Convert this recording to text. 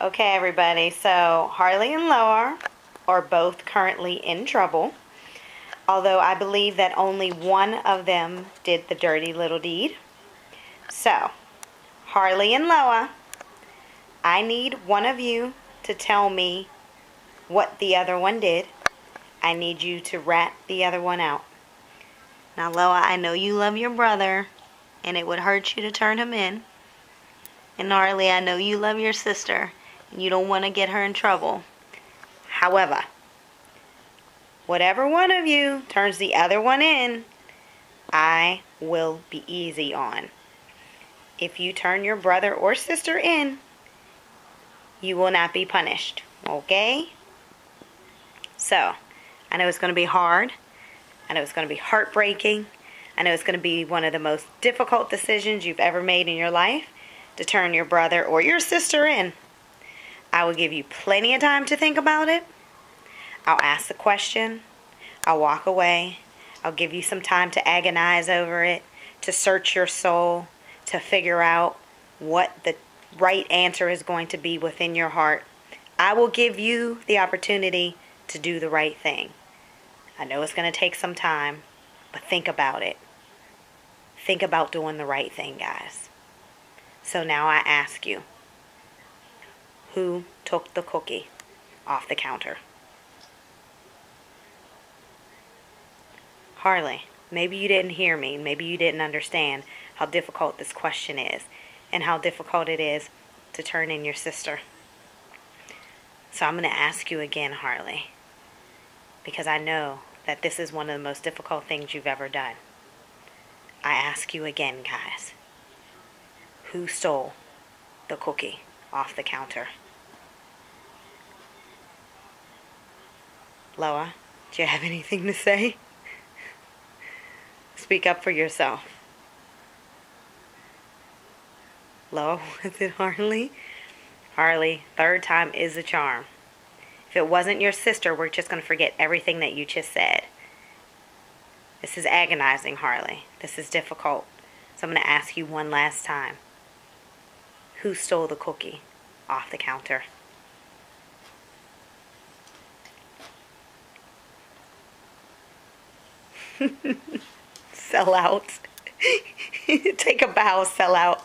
Okay, everybody, so Harley and Loa are both currently in trouble, although I believe that only one of them did the dirty little deed. So, Harley and Loa, I need one of you to tell me what the other one did. I need you to rat the other one out. Now, Loa, I know you love your brother, and it would hurt you to turn him in. And Harley, I know you love your sister, and you don't want to get her in trouble. However, whatever one of you turns the other one in, I will be easy on. If you turn your brother or sister in, you will not be punished, okay? So, I know it's going to be hard. I know it's going to be heartbreaking. I know it's going to be one of the most difficult decisions you've ever made in your life to turn your brother or your sister in. I will give you plenty of time to think about it. I'll ask the question. I'll walk away. I'll give you some time to agonize over it, to search your soul, to figure out what the right answer is going to be within your heart. I will give you the opportunity to do the right thing. I know it's going to take some time, but think about it. Think about doing the right thing, guys. So now I ask you, who took the cookie off the counter? Harley, maybe you didn't hear me. Maybe you didn't understand how difficult this question is and how difficult it is to turn in your sister. So I'm going to ask you again, Harley, because I know that this is one of the most difficult things you've ever done. I ask you again, guys, who stole the cookie off the counter? Loa, do you have anything to say? Speak up for yourself. Loa, was it Harley? Harley, third time is a charm. If it wasn't your sister, we're just going to forget everything that you just said. This is agonizing, Harley. This is difficult. So I'm going to ask you one last time. Who stole the cookie off the counter? Sell out. Take a bow, sell out.